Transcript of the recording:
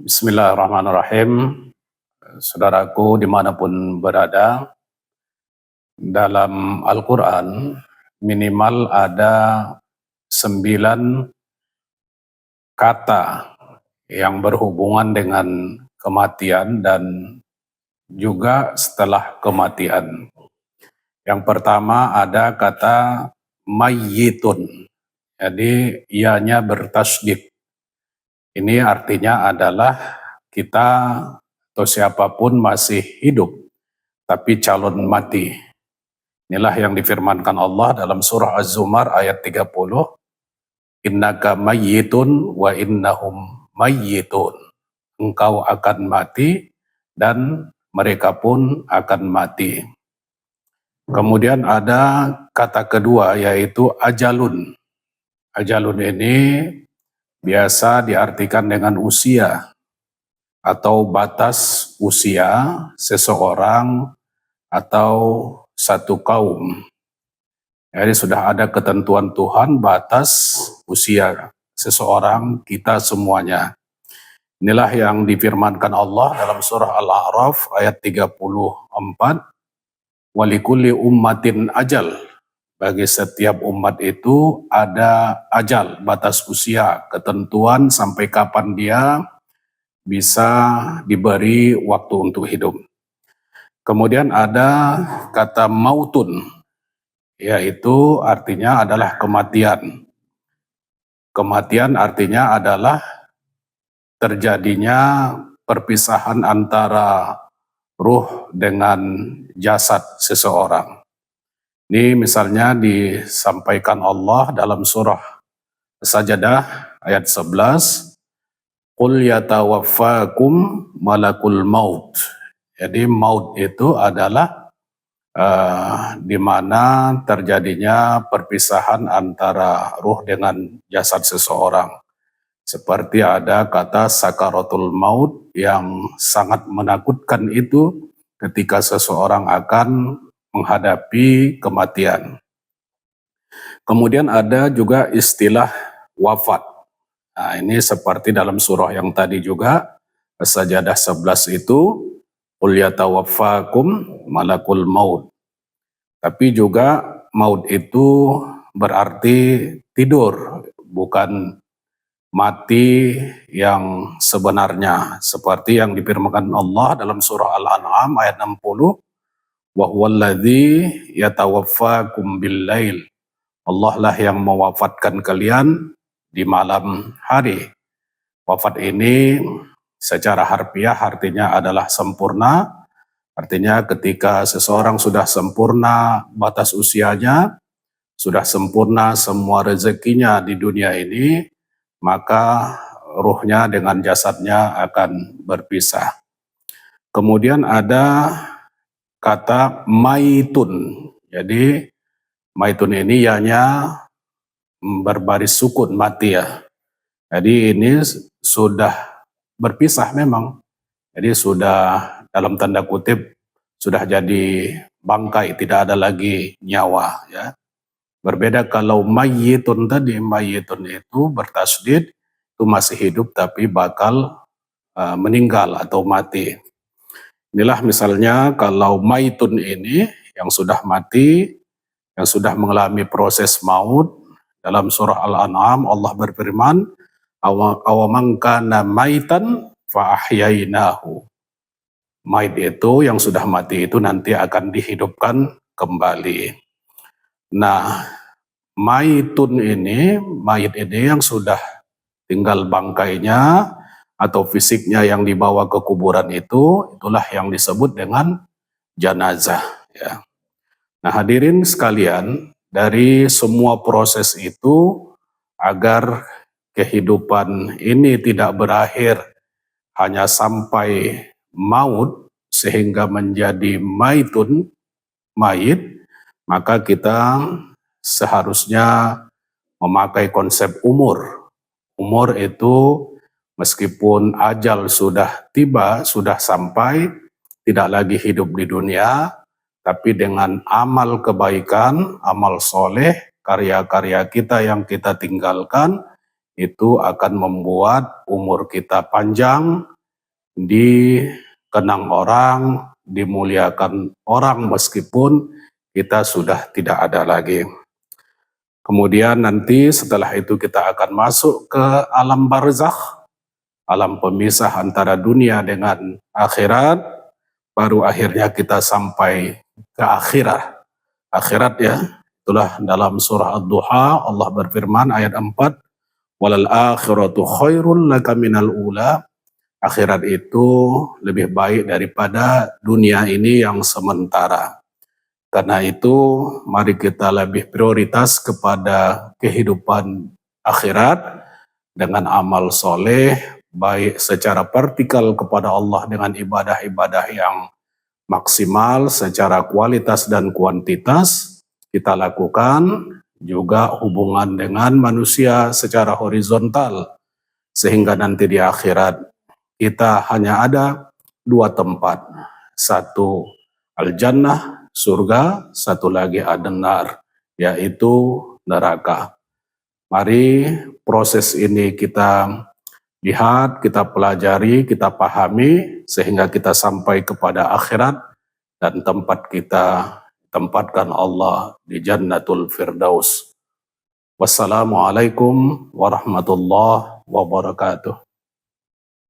Bismillahirrahmanirrahim. Saudaraku dimanapun berada, dalam Al-Quran minimal ada 9 kata yang berhubungan dengan kematian dan juga setelah kematian. Yang pertama ada kata mayyitun, jadi ianya bertasydid. Ini artinya adalah kita atau siapapun masih hidup, tapi calon mati. Inilah yang difirmankan Allah dalam surah Az-Zumar ayat 30. Innaka mayyitun wa innahum mayyitun. Engkau akan mati dan mereka pun akan mati. Kemudian ada kata kedua yaitu ajalun. Ajalun ini biasa diartikan dengan usia atau batas usia seseorang atau satu kaum. Jadi sudah ada ketentuan Tuhan batas usia seseorang, kita semuanya. Inilah yang difirmankan Allah dalam surah Al-A'raf ayat 34. Walikulli ummatin ajal. Bagi setiap umat itu ada ajal, batas usia, ketentuan sampai kapan dia bisa diberi waktu untuk hidup. Kemudian ada kata mautun, yaitu artinya adalah kematian. Kematian artinya adalah terjadinya perpisahan antara ruh dengan jasad seseorang. Ini misalnya disampaikan Allah dalam surah Sajadah ayat 11. Qul yatawaffakum malakul maut. Jadi maut itu adalah di mana terjadinya perpisahan antara ruh dengan jasad seseorang. Seperti ada kata sakaratul maut yang sangat menakutkan itu ketika seseorang akan menghadapi kematian. Kemudian ada juga istilah wafat. Nah, ini seperti dalam surah yang tadi juga, Sajadah 11 itu, Qul yatawaffakum malakul maut. Tapi juga maut itu berarti tidur, bukan mati yang sebenarnya. Seperti yang difirmankan Allah dalam surah Al-An'am ayat 60, wa huwallazi yatawaffakum bil-lail. Allah lah yang mewafatkan kalian di malam hari. Wafat ini secara harfiah artinya adalah sempurna. Artinya ketika seseorang sudah sempurna batas usianya, sudah sempurna semua rezekinya di dunia ini, maka ruhnya dengan jasadnya akan berpisah. Kemudian ada kata maitun. Jadi maitun ini ianya berbaris sukun, mati ya. Jadi ini sudah berpisah memang. Jadi sudah dalam tanda kutip sudah jadi bangkai, tidak ada lagi nyawa ya. Berbeda kalau mayyitun tadi, mayyitun itu bertasydid, itu masih hidup tapi bakal meninggal atau mati. Inilah misalnya kalau maitun ini yang sudah mati, yang sudah mengalami proses maut, dalam surah Al-An'am Allah berfirman, awaman kana maitan fa ahyainahu. Mait itu yang sudah mati itu nanti akan dihidupkan kembali. Nah, mayit ini yang sudah tinggal bangkainya atau fisiknya yang dibawa ke kuburan itu, itulah yang disebut dengan jenazah ya. Nah, hadirin sekalian, dari semua proses itu agar kehidupan ini tidak berakhir hanya sampai maut sehingga menjadi maitun, mayit, maka kita seharusnya memakai konsep umur. Umur itu meskipun ajal sudah tiba, sudah sampai, tidak lagi hidup di dunia, tapi dengan amal kebaikan, amal soleh, karya-karya kita yang kita tinggalkan, itu akan membuat umur kita panjang, dikenang orang, dimuliakan orang meskipun kita sudah tidak ada lagi. Kemudian nanti setelah itu kita akan masuk ke alam barzakh, alam pemisah antara dunia dengan akhirat, baru akhirnya kita sampai ke akhirat. Akhirat ya, itulah dalam surah Ad-Duha Allah berfirman ayat 4, walal akhiratu khairul laka minal ula. Akhirat itu lebih baik daripada dunia ini yang sementara. Karena itu mari kita lebih prioritas kepada kehidupan akhirat dengan amal soleh, baik secara vertikal kepada Allah dengan ibadah-ibadah yang maksimal secara kualitas dan kuantitas kita lakukan, juga hubungan dengan manusia secara horizontal, sehingga nanti di akhirat kita hanya ada dua tempat, satu al-jannah, surga, satu lagi ad-nar, yaitu neraka. Mari proses ini kita lihat, kita pelajari, kita pahami, sehingga kita sampai kepada akhirat dan tempat kita tempatkan Allah di Jannatul Firdaus. Wassalamualaikum warahmatullahi wabarakatuh.